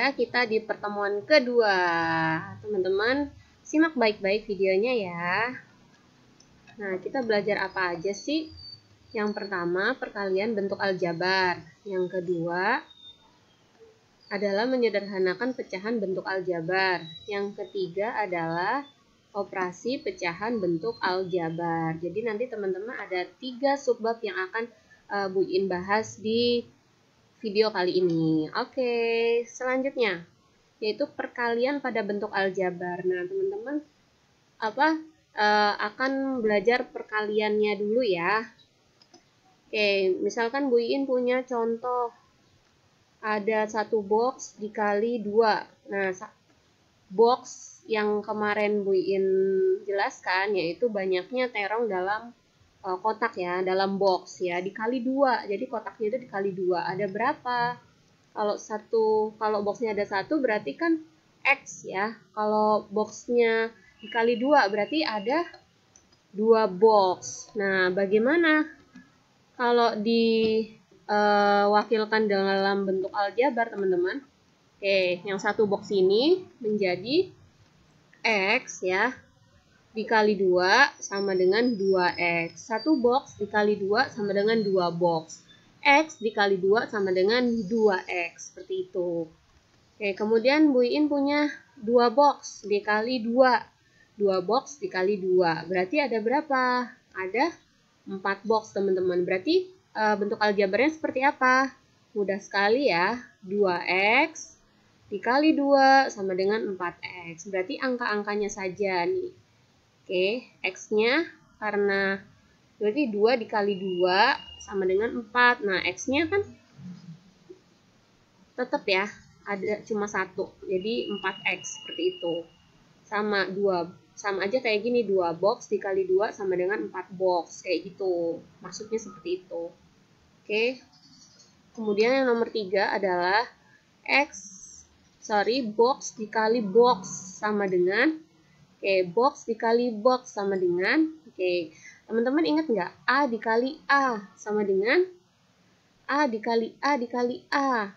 ya, kita di pertemuan kedua. Teman-teman, simak baik-baik videonya ya. Nah, kita belajar apa aja sih? Yang pertama, perkalian bentuk aljabar. Yang kedua, adalah menyederhanakan pecahan bentuk aljabar. Yang ketiga adalah operasi pecahan bentuk aljabar. Jadi nanti teman-teman ada 3 subbab yang akan Bu In bahas di video kali ini. Oke, selanjutnya yaitu perkalian pada bentuk aljabar. Nah, teman-teman akan belajar perkaliannya dulu ya. Oke, misalkan Bu In punya contoh ada 1 box dikali 2. Nah, box yang kemarin Bu In jelaskan yaitu banyaknya terong dalam kotak ya, dalam box ya, dikali 2. Jadi kotaknya itu dikali 2. Ada berapa? Kalau boxnya ada 1 berarti kan X ya. Kalau boxnya dikali 2 berarti ada 2 box. Nah, bagaimana kalau diwakilkan dalam bentuk aljabar, teman-teman? Oke, yang 1 box ini menjadi X ya, dikali 2 sama dengan 2X. 1 box dikali 2 sama dengan 2 box. X dikali 2 sama dengan 2X. Seperti itu. Oke, kemudian Bu In punya 2 box dikali 2. 2 box dikali 2. Berarti ada berapa? Ada 4 box, teman-teman. Berarti bentuk aljabarnya seperti apa? Mudah sekali ya. 2X dikali 2 sama dengan 4X. Berarti angka-angkanya saja nih. Oke, X-nya karena berarti 2 dikali 2 sama dengan 4. Nah, X-nya kan tetap ya, ada cuma 1. Jadi 4X seperti itu. Sama aja kayak gini, 2 box dikali 2 sama dengan 4 box. Kayak gitu. Maksudnya seperti itu. Oke. Kemudian yang nomor 3 adalah box dikali box sama dengan box dikali box sama dengan, teman-teman ingat nggak? A dikali A sama dengan A dikali A dikali A.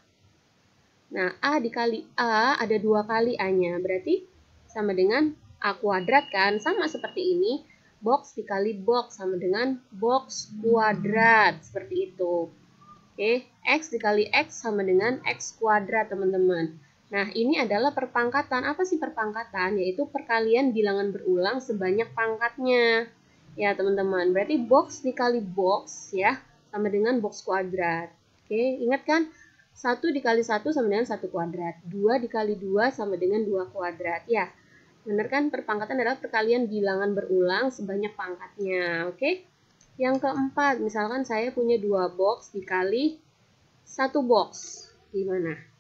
Nah, A dikali A ada 2 kali A-nya, berarti sama dengan A kuadrat kan? Sama seperti ini, box dikali box sama dengan box kuadrat, seperti itu. Oke, X dikali X sama dengan X kuadrat, teman-teman. Nah, ini adalah perpangkatan. Apa sih perpangkatan? Yaitu perkalian bilangan berulang sebanyak pangkatnya. Ya, teman-teman. Berarti box dikali box ya, sama dengan box kuadrat. Oke, ingat kan? 1 dikali 1 sama dengan 1 kuadrat. 2 dikali 2 sama dengan 2 kuadrat. Ya, benar kan? Perpangkatan adalah perkalian bilangan berulang sebanyak pangkatnya. Oke? Yang keempat, misalkan saya punya 2 box dikali 1 box. Gimana?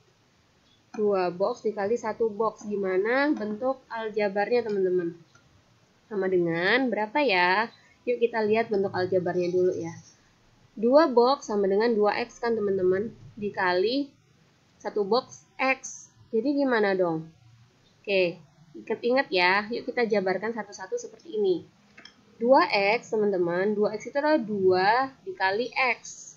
2 box dikali 1 box. Gimana bentuk aljabarnya, teman-teman? Sama dengan berapa ya? Yuk kita lihat bentuk aljabarnya dulu ya. 2 box sama dengan 2X kan, teman-teman? Dikali 1 box X. Jadi gimana dong? Oke, ingat ya. Yuk kita jabarkan satu-satu seperti ini. 2X, teman-teman. 2X itu adalah 2 dikali X.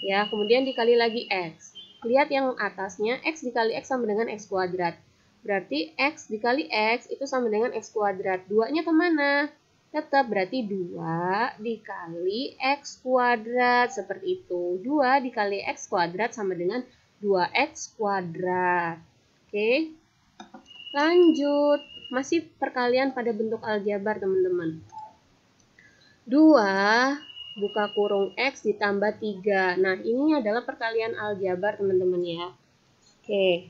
Ya, kemudian dikali lagi X. Lihat yang atasnya, X dikali X sama dengan X kuadrat. Berarti X dikali X itu sama dengan X kuadrat. 2-nya kemana? Tetap berarti 2 dikali X kuadrat. Seperti itu. 2 dikali X kuadrat sama dengan 2X kuadrat. Oke. Lanjut. Masih perkalian pada bentuk aljabar, teman-teman. 2 buka kurung X ditambah 3. Nah, ini adalah perkalian aljabar, teman-teman ya. Oke.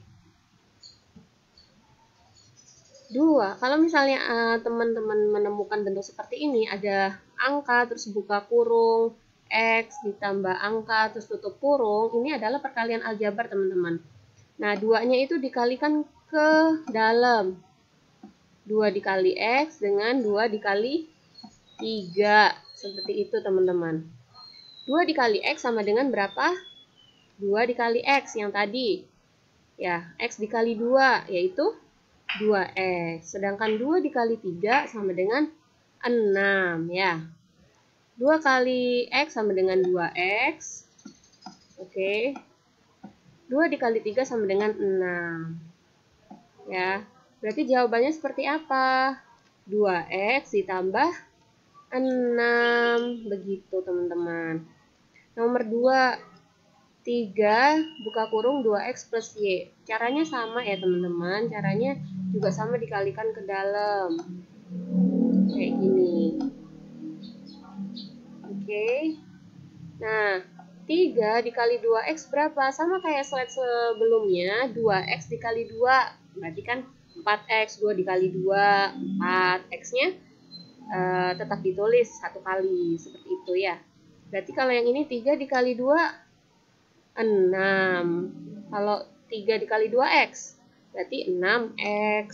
2. Kalau misalnya teman-teman menemukan bentuk seperti ini, ada angka, terus buka kurung, X ditambah angka, terus tutup kurung, ini adalah perkalian aljabar, teman-teman. Nah, 2-nya itu dikalikan ke dalam. 2 dikali X dengan 2 dikali 3. Seperti itu, teman-teman. 2 dikali X sama dengan berapa? 2 dikali X yang tadi. Ya, X dikali 2, yaitu 2X. Sedangkan 2 dikali 3 sama dengan 6, ya. 2 kali X sama dengan 2X. Oke. 2 dikali 3 sama dengan 6. Ya, berarti jawabannya seperti apa? 2x ditambah 6. Begitu teman-teman. Nomor 2, 3 buka kurung 2x plus y. Caranya sama ya teman-teman. Caranya juga sama, dikalikan ke dalam. Kayak gini. Oke. Nah, 3 dikali 2x berapa? Sama kayak slide sebelumnya, 2x dikali 2. Berarti kan 4x, 2 dikali 2, 4. X-nya tetap ditulis 1 kali, seperti itu ya. Berarti kalau yang ini 3 dikali 2, 6. Kalau 3 dikali 2x, berarti 6x.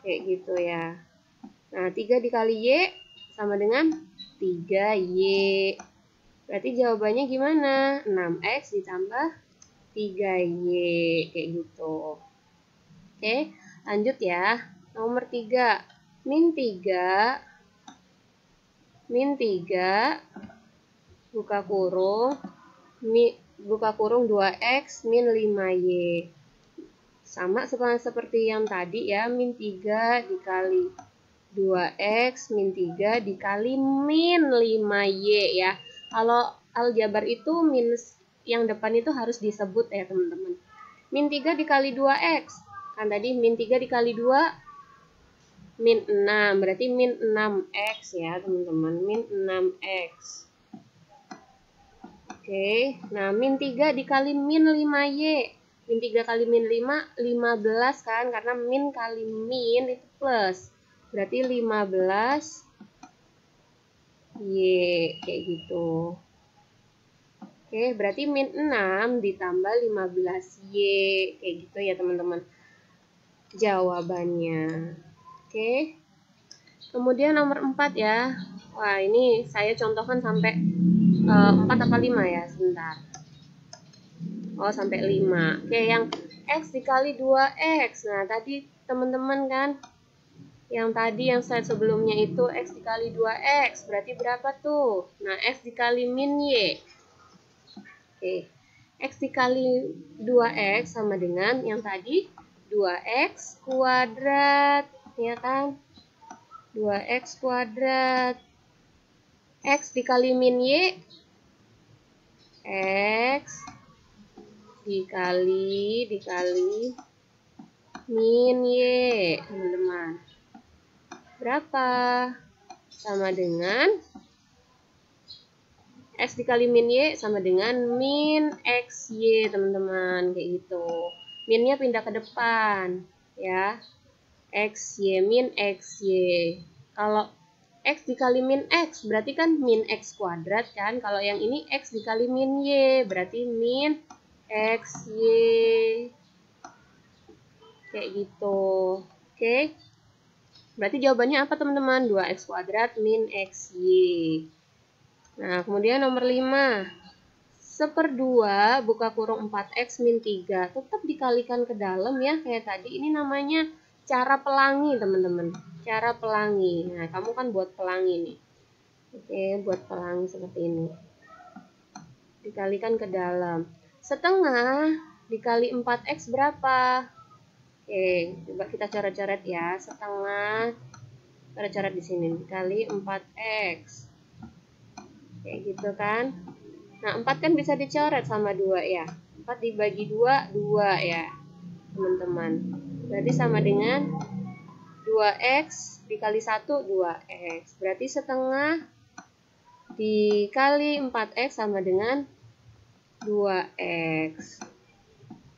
Kayak gitu ya. Nah, 3 dikali y sama dengan 3y. Berarti jawabannya gimana? 6x ditambah 3y. Kayak gitu. Oke, lanjut ya. Nomor 3. Min 3 buka kurung 2x min 5y. Sama seperti yang tadi ya, min 3 dikali 2x min 3 dikali min 5y ya. Kalau aljabar itu minus yang depan itu harus disebut ya teman-teman. Min 3 dikali 2x. Kan tadi min 3 dikali 2 min 6. Berarti min 6x ya teman-teman. Min 6x. Oke. Nah, min 3 dikali min 5y. Min 3 kali min 5, 15 kan. Karena min kali min itu plus. Berarti 15 Y, kayak gitu. Oke, berarti min 6 ditambah 15 Y, kayak gitu ya teman-teman jawabannya. Oke, kemudian nomor 4 ya. Wah, ini saya contohkan sampai 4 apa 5 ya, sebentar. Oh, sampai 5. Oke, yang X dikali 2X. Nah, tadi teman-teman kan yang tadi yang slide sebelumnya itu X dikali 2X. Berarti berapa tuh? Nah, X dikali min Y. Oke. X dikali 2X sama dengan yang tadi 2X kuadrat. Ya kan? 2X kuadrat. X dikali min Y. X dikali min Y. Teman-teman. Berapa? Sama dengan X dikali min Y sama dengan min XY, teman-teman. Kayak gitu. Minnya pindah ke depan. Ya. XY, min XY. Kalau X dikali min X, berarti kan min X kuadrat kan. Kalau yang ini X dikali min Y, berarti min XY. Kayak gitu. Oke. Berarti jawabannya apa teman-teman? 2x kuadrat min xy. Nah, kemudian nomor 5. 1/2 buka kurung 4x min 3. Tetap dikalikan ke dalam ya, kayak tadi. Ini namanya cara pelangi teman-teman. Cara pelangi. Nah, kamu kan buat pelangi nih. Oke, buat pelangi seperti ini. Dikalikan ke dalam. Setengah dikali 4x berapa? Oke, coba kita coret-coret ya. Setengah, coret-coret di sini, dikali 4x. Kayak gitu kan. Nah, 4 kan bisa dicoret sama 2 ya. 4 dibagi 2, 2 ya, teman-teman. Berarti sama dengan 2x dikali 1, 2x. Berarti setengah dikali 4x sama dengan 2x.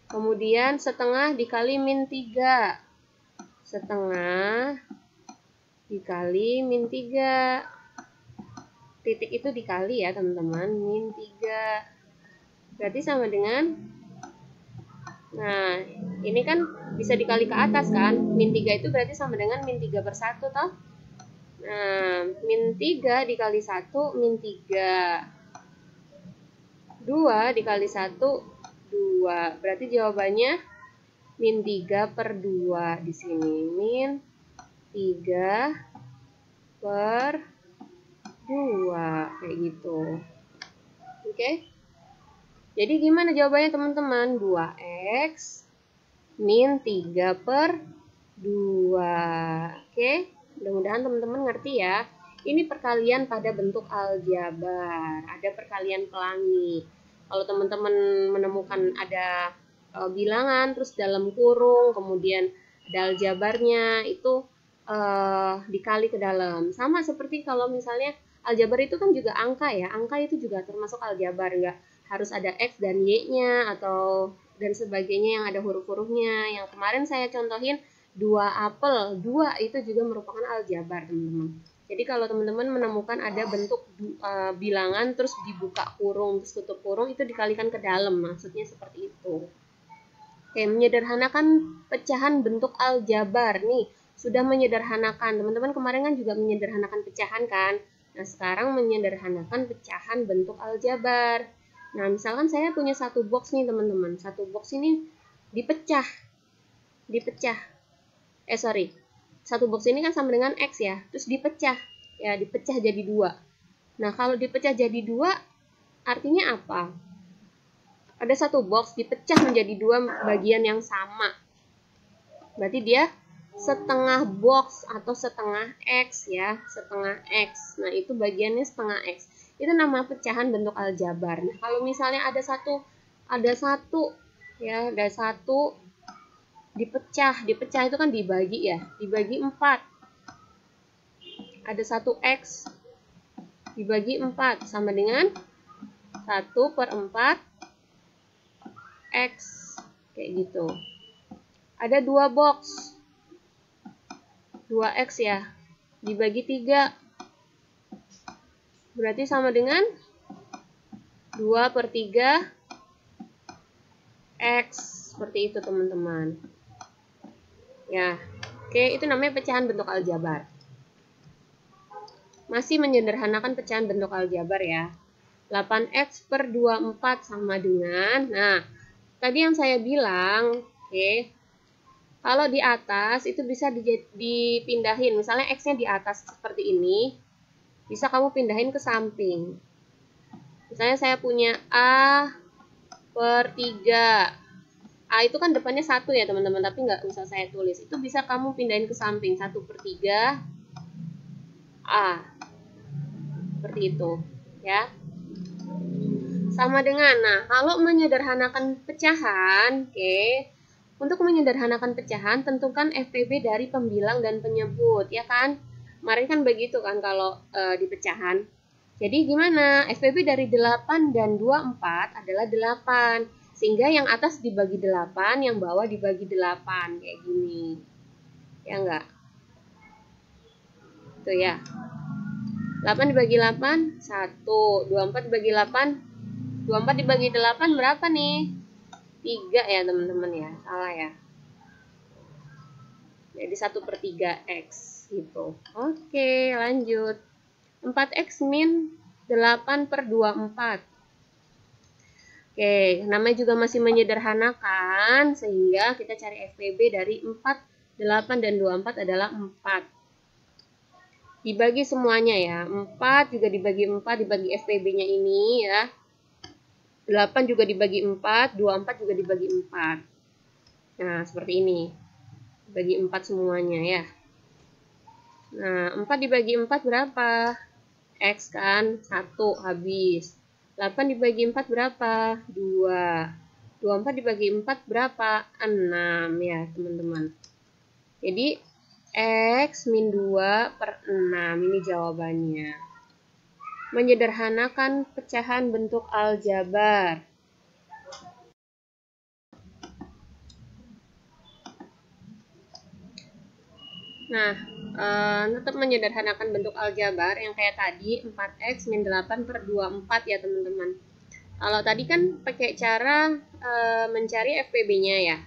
Kemudian setengah dikali min 3. Setengah dikali min 3. Titik itu dikali ya teman-teman. Min 3. Berarti sama dengan, nah ini kan bisa dikali ke atas kan. Min 3 itu berarti sama dengan min 3/1 toh. Nah, min 3 dikali 1, min 3. 2 dikali 1, 2. Berarti jawabannya min 3/2 di sini. Min 3/2 kayak gitu. Oke. Jadi gimana jawabannya teman-teman? 2x min 3/2. Oke, mudah-mudahan teman-teman ngerti ya. Ini perkalian pada bentuk aljabar. Ada perkalian pelangi. Kalau teman-teman menemukan ada bilangan, terus dalam kurung, kemudian ada aljabarnya, itu dikali ke dalam. Sama seperti kalau misalnya aljabar itu kan juga angka ya. Angka itu juga termasuk aljabar, nggak harus ada X dan Y-nya atau dan sebagainya yang ada huruf-hurufnya. Yang kemarin saya contohin 2 apel, 2 itu juga merupakan aljabar, teman-teman. Jadi kalau teman-teman menemukan ada bentuk bilangan terus dibuka kurung, terus tutup kurung, itu dikalikan ke dalam, maksudnya seperti itu. Oke, menyederhanakan pecahan bentuk aljabar. Nih, sudah menyederhanakan. Teman-teman kemarin kan juga menyederhanakan pecahan kan? Nah, sekarang menyederhanakan pecahan bentuk aljabar. Nah, misalkan saya punya satu box nih teman-teman. Satu box ini dipecah. Satu box ini kan sama dengan X ya. Terus dipecah. Ya, dipecah jadi 2. Nah, kalau dipecah jadi 2, artinya apa? Ada satu box dipecah menjadi 2 bagian yang sama. Berarti dia setengah box atau setengah X ya. Setengah X. Nah, itu bagiannya setengah X. Itu nama pecahan bentuk aljabar. Nah, kalau misalnya ada satu dipecah itu kan dibagi ya, dibagi 4. Ada 1 X dibagi 4 sama dengan 1/4 X, kayak gitu. Ada 2 box 2X ya, dibagi 3 berarti sama dengan 2/3 X, seperti itu teman-teman ya. Oke, itu namanya pecahan bentuk aljabar. Masih menyederhanakan pecahan bentuk aljabar ya. 8x/24 sama dengan, nah tadi yang saya bilang, oke, kalau di atas itu bisa dipindahin, misalnya x-nya di atas seperti ini, bisa kamu pindahin ke samping. Misalnya saya punya A/3. A itu kan depannya 1 ya teman-teman, tapi nggak usah saya tulis. Itu bisa kamu pindahin ke samping, 1/3 A. Seperti itu ya. Sama dengan, nah kalau menyederhanakan pecahan, oke. Untuk menyederhanakan pecahan, tentukan FPB dari pembilang dan penyebut, ya kan? Kemarin kan begitu kan kalau di pecahan. Jadi gimana? FPB dari 8 dan 24 adalah 8. Sehingga yang atas dibagi 8, yang bawah dibagi 8. Kayak gini. Ya enggak? Tuh ya. 8 dibagi 8, 1. 24 dibagi 8. 24 dibagi 8 berapa nih? 3 ya teman-teman ya. Salah ya. Jadi 1/3 X gitu. Oke, lanjut. 4x min 8/24. Oke, namanya juga masih menyederhanakan, sehingga kita cari FPB dari 4, 8, dan 24 adalah 4. Dibagi semuanya ya. 4 juga dibagi 4, dibagi FPB-nya ini ya. 8 juga dibagi 4, 24 juga dibagi 4. Nah, seperti ini. Bagi 4 semuanya ya. Nah, 4 dibagi 4 berapa? X kan, 1 habis. 8 dibagi 4 berapa? 2. 24 dibagi 4 berapa? 6 ya teman-teman. Jadi, X min 2/6. Ini jawabannya. Menyederhanakan pecahan bentuk aljabar. Nah, tetap menyederhanakan bentuk aljabar yang kayak tadi, 4x min 8/24 ya teman-teman. Kalau tadi kan pakai cara mencari FPB-nya ya.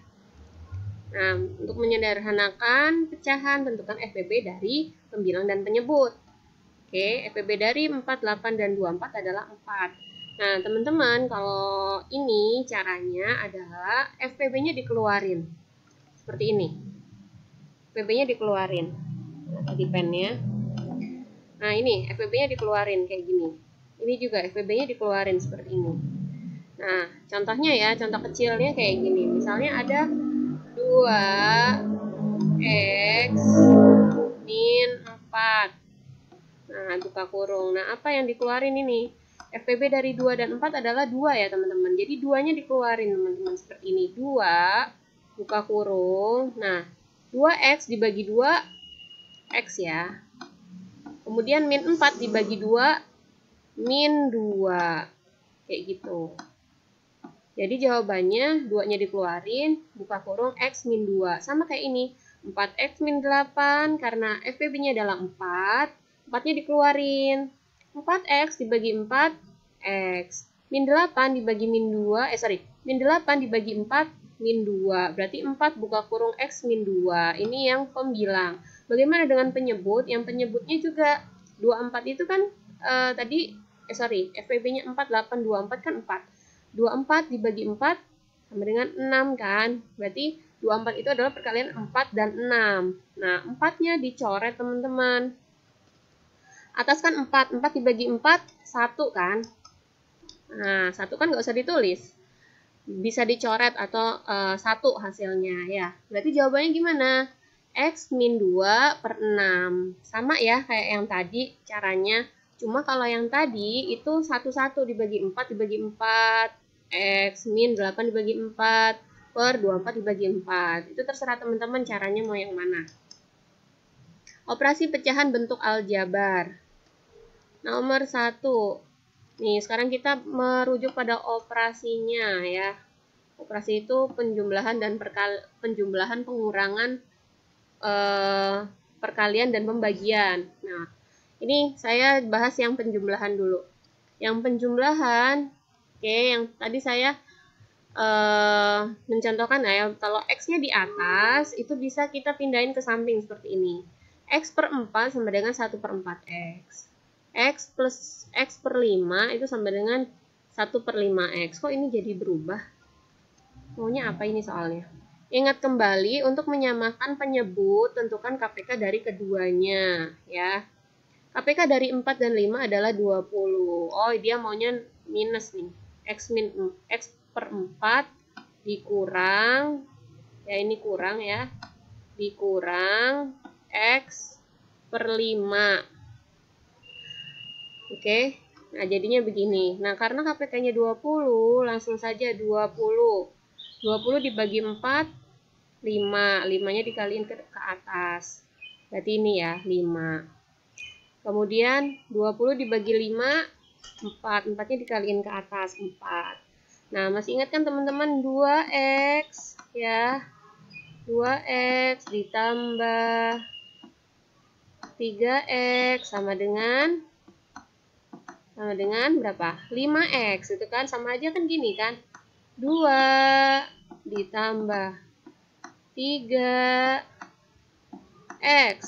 Nah, untuk menyederhanakan pecahan, tentukan FPB dari pembilang dan penyebut. Oke, FPB dari 4, 8, dan 24 adalah 4. Nah, teman-teman, kalau ini caranya adalah FPB-nya dikeluarin. Seperti ini. FPB-nya dikeluarin. Nah, tadi pennya. Nah, ini FPB-nya dikeluarin kayak gini. Ini juga FPB-nya dikeluarin seperti ini. Nah, contohnya ya, contoh kecilnya kayak gini. Misalnya ada 2x min 4. Nah, buka kurung. Nah, apa yang dikeluarin ini? FPB dari 2 dan 4 adalah 2 ya, teman-teman. Jadi 2-nya dikeluarin, teman-teman. Seperti ini. 2, buka kurung. Nah, 2x dibagi 2, x ya. Kemudian min 4 dibagi 2, min 2. Kayak gitu. Jadi jawabannya 2-nya dikeluarin, buka kurung x min 2. Sama kayak ini. 4x min 8, karena FPB-nya adalah 4. 4-nya dikeluarin. 4x dibagi 4, x. Min 8 dibagi min 2, min 8 dibagi 4, min 2. Berarti 4 buka kurung x min 2. Ini yang pembilang. Bagaimana dengan penyebut? Yang penyebutnya juga 24 itu kan FPB-nya 4, 8, 24 kan 4. 24 dibagi 4 sama dengan 6 kan. Berarti 24 itu adalah perkalian 4 dan 6. Nah, 4-nya dicoret, teman-teman. Atas kan 4. 4 dibagi 4, 1 kan. Nah, 1 kan nggak usah ditulis. Bisa dicoret atau 1 hasilnya ya. Berarti jawabannya gimana? X min 2 per 6. Sama ya kayak yang tadi caranya. Cuma kalau yang tadi itu 1 dibagi 4 dibagi 4. X min 8 dibagi 4 per 24 dibagi 4. Itu terserah teman-teman caranya mau yang mana. Operasi pecahan bentuk aljabar. Nomor 1. Nih, sekarang kita merujuk pada operasinya ya. Operasi itu penjumlahan dan penjumlahan, pengurangan, perkalian dan pembagian. Nah, ini saya bahas yang penjumlahan dulu. Yang penjumlahan, oke, yang tadi saya mencontohkan ya, kalau x-nya di atas, itu bisa kita pindahin ke samping seperti ini. X per 4 sama dengan 1 per 4x. X plus X per 5 itu sama dengan 1 per 5x. Kok ini jadi berubah? Maunya apa ini soalnya? Ingat kembali untuk menyamakan penyebut, tentukan KPK dari keduanya ya. KPK dari 4 dan 5 adalah 20. Oh, dia maunya minus nih. X per 4 dikurang, ya ini kurang ya, dikurang X per 5. Oke, nah jadinya begini. Nah, karena KPK-nya 20, langsung saja 20. 20 dibagi 4, 5. 5-nya dikaliin ke atas. Berarti ini ya, 5. Kemudian 20 dibagi 5, 4. 4-nya dikaliin ke atas, 4. Nah, masih ingat kan teman-teman 2x ya. 2x ditambah 3x sama dengan berapa? 5x, itu kan sama aja kan gini kan. 2 ditambah 3x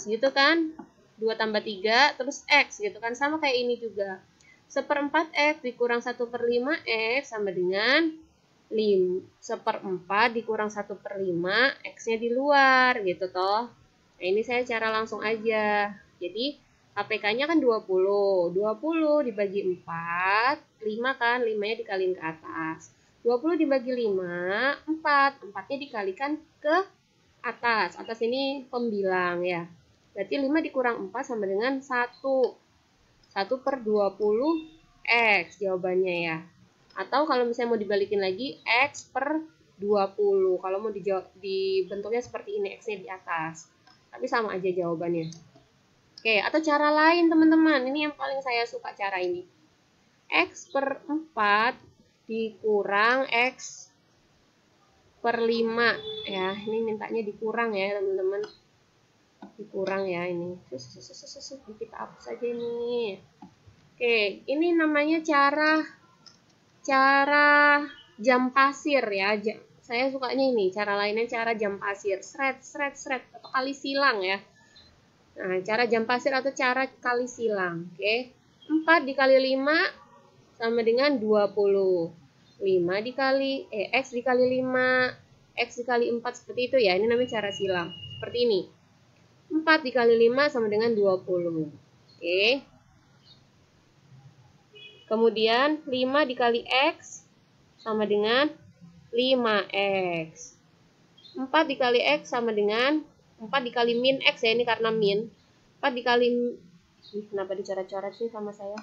gitu kan. 2 tambah 3 terus x gitu kan, sama kayak ini juga. 1/4x dikurang 1 per 5x sama dengan 1/4 dikurang 1 per 5, x-nya di luar gitu toh. Nah, ini saya cara langsung aja. Jadi KPK-nya kan 20. 20 dibagi 4, 5 kan, 5-nya dikaliin ke atas. 20 dibagi 5, 4. 4-nya dikalikan ke atas. Atas ini pembilang ya. Berarti 5 dikurang 4 sama dengan 1. 1 per 20 X jawabannya ya. Atau kalau misalnya mau dibalikin lagi, X per 20. Kalau mau dibentuknya seperti ini, X-nya di atas. Tapi sama aja jawabannya. Oke, atau cara lain teman-teman. Ini yang paling saya suka cara ini. X per 4 dikurang X per 5. Ya, ini mintanya dikurang ya teman-teman. Dikurang ya ini. Kita hapus saja ini. Oke, ini namanya cara jam pasir ya. Saya sukanya ini. Cara lainnya cara jam pasir. Sret atau kali silang ya. Nah, cara jam pasir atau cara kali silang. Oke. 4 dikali 5 sama dengan 20. 5 dikali X dikali 5, X dikali 4 seperti itu ya. Ini namanya cara silang. Seperti ini. 4 dikali 5 sama dengan 20. Oke. Kemudian 5 dikali X sama dengan 5x. 4 dikali x sama dengan 4 dikali min x ya, ini karena min. 4 dikali, kenapa dicoret-coret sih sama saya?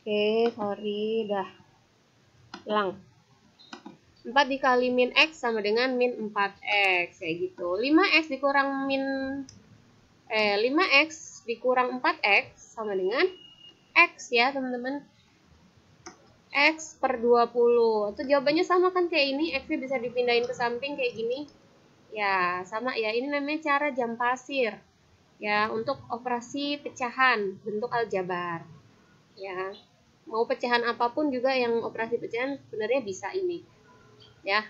Oke, sorry, dah hilang. 4 dikali min x sama dengan min 4x, kayak gitu. 5x dikurang 5x dikurang 4x sama dengan x ya, teman-teman. X per 20. Itu jawabannya sama kan kayak ini, X-nya bisa dipindahin ke samping kayak gini. Ya, sama ya. Ini namanya cara jam pasir. Ya, untuk operasi pecahan bentuk aljabar. Ya. Mau pecahan apapun juga yang operasi pecahan sebenarnya bisa ini. Ya.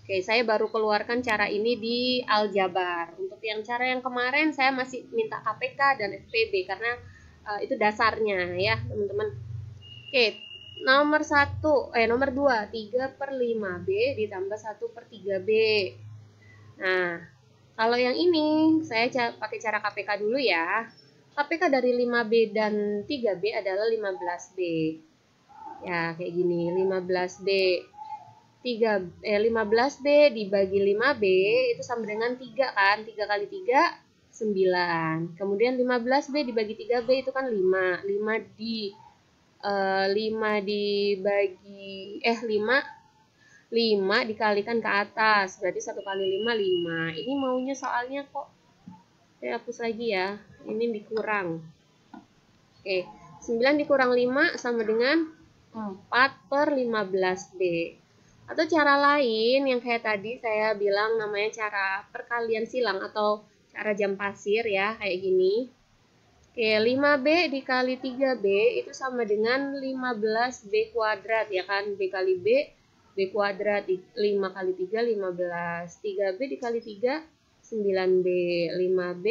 Oke, saya baru keluarkan cara ini di aljabar. Untuk yang cara yang kemarin saya masih minta KPK dan FPB karena itu dasarnya ya, teman-teman. Oke, nomor 2, 3 per 5B ditambah 1 per 3B. Nah, kalau yang ini, saya pakai cara KPK dulu ya. KPK dari 5B dan 3B adalah 15B. Ya, kayak gini, 15B. 15B dibagi 5B itu sama dengan 3 kan? 3 kali 3, 9. Kemudian 15B dibagi 3B itu kan 5. 5 dikalikan ke atas, berarti 1 kali 5, 5. Ini maunya soalnya kok saya hapus lagi ya, ini dikurang. Oke, 9 dikurang 5 sama dengan 4 per 15B. Atau cara lain yang kayak tadi saya bilang namanya cara perkalian silang atau cara jam pasir ya, kayak gini. Oke, 5B dikali 3B itu sama dengan 15B kuadrat ya kan. B kali B, B kuadrat. 5 kali 3, 15. 3B dikali 3, 9B. 5B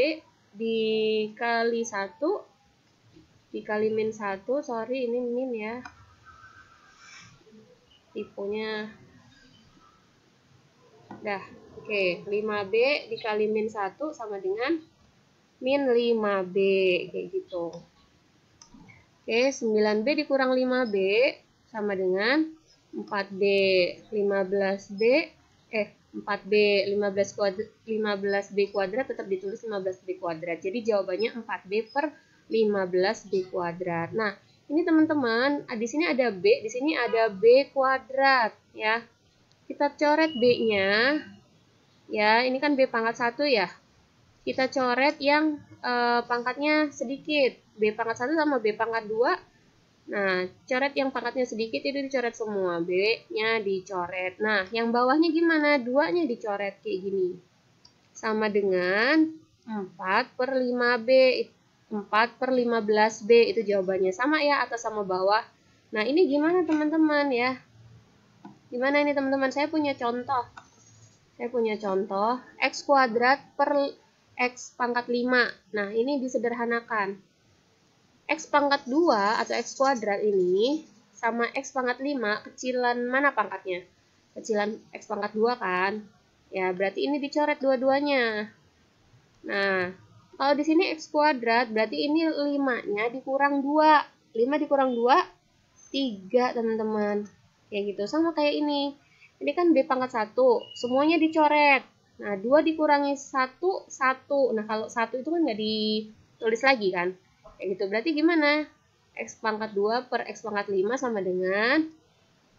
dikali 1, dikali min 1. Sorry, ini min ya. Tipenya. Dah, oke. 5B dikali min 1 sama dengan min 5B, kayak gitu. Oke, 9B dikurang 5B sama dengan 4B. 4B 15B kuadrat tetap ditulis 15B kuadrat. Jadi jawabannya 4B per 15B kuadrat. Nah, ini teman-teman, di sini ada B, di sini ada B kuadrat ya. Kita coret B-nya. Ya, ini kan B pangkat 1 ya. Kita coret yang pangkatnya sedikit. B pangkat 1 sama B pangkat 2. Nah, coret yang pangkatnya sedikit itu dicoret semua. B-nya dicoret. Nah, yang bawahnya gimana? 2-nya dicoret kayak gini. Sama dengan 4 per 5B. 4 per 15B itu jawabannya. Sama ya, atas sama bawah. Nah, ini gimana teman-teman ya? Gimana ini teman-teman? Saya punya contoh. X kuadrat per X pangkat 5. Nah, ini disederhanakan. X pangkat 2 atau X kuadrat ini sama X pangkat 5, kecilan mana pangkatnya? Kecilan X pangkat 2 kan? Ya, berarti ini dicoret dua-duanya. Nah, kalau di sini X kuadrat, berarti ini 5-nya dikurang 2. 5 dikurang 2, 3, teman-teman. Kayak gitu, sama kayak ini. Ini kan B pangkat 1, semuanya dicoret. Nah, 2 dikurangi 1, 1. Nah, kalau 1 itu kan nggak ditulis lagi kan. Kayak gitu, berarti gimana? X pangkat 2 per X pangkat 5 sama dengan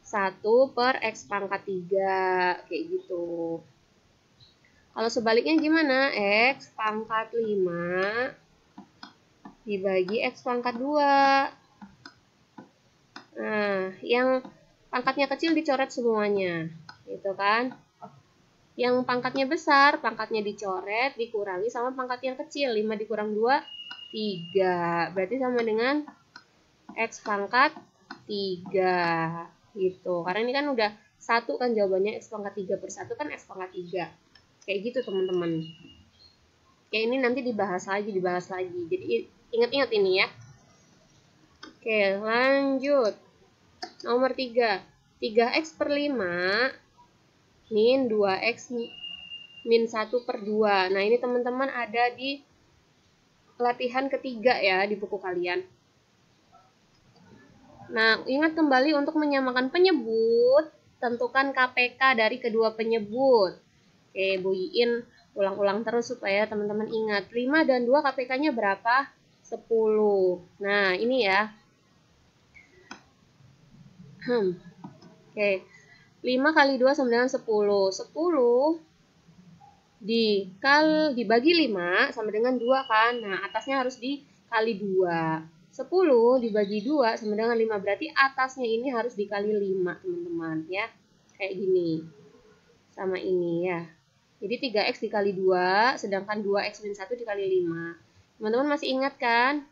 1 per X pangkat 3. Kayak gitu. Kalau sebaliknya gimana? X pangkat 5 dibagi X pangkat 2. Nah, yang pangkatnya kecil dicoret semuanya, gitu kan? Yang pangkatnya besar, pangkatnya dicoret, dikurangi sama pangkat yang kecil. 5 dikurang 2, 3. Berarti sama dengan X pangkat 3. Gitu. Karena ini kan udah 1 kan jawabannya, X pangkat 3 per 1 kan X pangkat 3. Kayak gitu teman-teman. Kayak ini nanti dibahas lagi. Jadi ingat-ingat ini ya. Oke, lanjut. Nomor 3. 3X per 5 min 2X min 1 per 2. Nah, ini teman-teman ada di latihan ketiga ya di buku kalian. Nah, ingat kembali untuk menyamakan penyebut, tentukan KPK dari kedua penyebut. Oke, Bu Iin ulang-ulang terus supaya teman-teman ingat. 5 dan 2 KPK-nya berapa? 10. Nah, ini ya. Oke. 5 kali 2 sama dengan 10. 10 dibagi 5 sama dengan 2 kan. Nah, atasnya harus dikali 2. 10 dibagi 2 sama dengan 5. Berarti atasnya ini harus dikali 5, teman-teman. Ya, kayak gini. Sama ini ya. Jadi 3x dikali 2, sedangkan 2x min 1 dikali 5. Teman-teman masih ingat kan?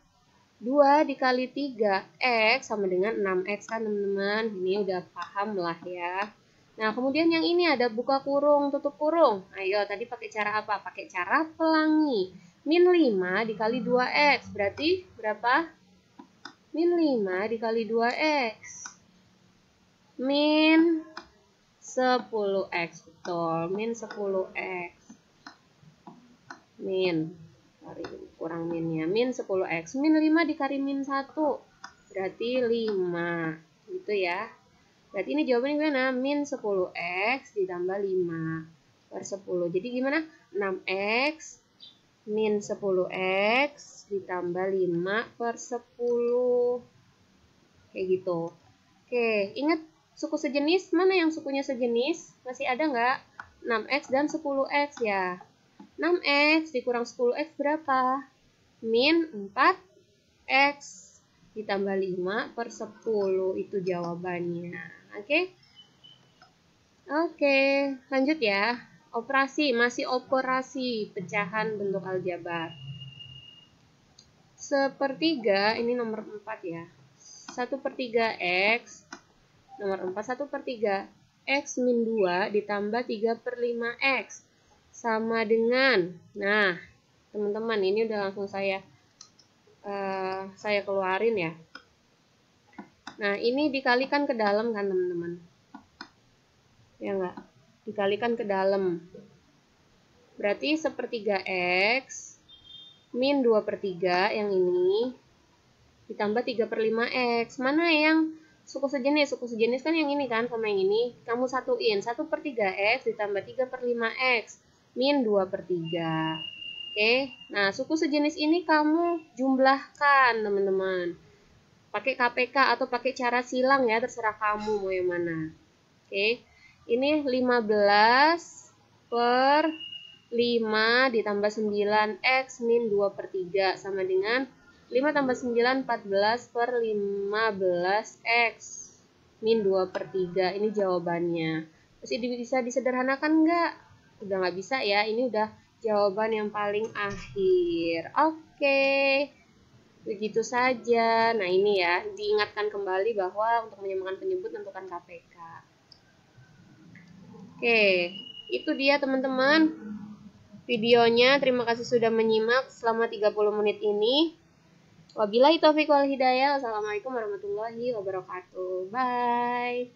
2 dikali 3x sama dengan 6x kan, teman-teman? Ini udah paham lah ya. Nah, kemudian yang ini ada buka kurung, tutup kurung. Ayo, tadi pakai cara apa? Pakai cara pelangi. Min 5 dikali 2x. Berarti berapa? Min 5 dikali 2x. Min 10x. Betul, min 10x. Min. Sorry, kurang minnya. Min 10x. Min 5 dikali min 1. Berarti 5. Gitu ya. Berarti ini jawabannya gimana? Min 10x ditambah 5 per 10. Jadi gimana? 6x min 10x ditambah 5 per 10. Kayak gitu. Oke, ingat suku sejenis? Mana yang sukunya sejenis? Masih ada nggak? 6x dan 10x ya. 6x dikurang 10x berapa? Min 4x ditambah 5 per 10. Itu jawabannya. Oke, lanjut ya. Operasi, masih operasi pecahan bentuk aljabar. Sepertiga, ini nomor 4 ya. 1/3 x, nomor 4, 1/3 x min 2 ditambah 3/5 x. Sama dengan, nah teman-teman ini udah langsung saya keluarin ya. Nah, ini dikalikan ke dalam kan, teman-teman? Ya enggak? Dikalikan ke dalam. Berarti 1/3 x min 2/3 yang ini ditambah 3/5 x. Mana yang suku sejenis? Suku sejenis kan yang ini kan sama yang ini. Kamu satuin. 1/3 x ditambah 3/5 x min 2/3. Oke. Nah, suku sejenis ini kamu jumlahkan, teman-teman. Pakai KPK atau pakai cara silang ya, terserah kamu mau yang mana. Oke. Ini 15 per 5 ditambah 9x min 2/3 sama dengan 5 tambah 9, 14 per 15x min 2/3. Ini jawabannya. Masih bisa disederhanakan nggak? Udah nggak bisa ya, ini udah jawaban yang paling akhir. Oke. Begitu saja. Nah, ini ya, diingatkan kembali bahwa untuk menyamakan penyebut tentukan KPK. Oke, itu dia teman-teman videonya. Terima kasih sudah menyimak selama 30 menit ini. Wabillahi taufiq wal hidayah. Wassalamualaikum warahmatullahi wabarakatuh. Bye.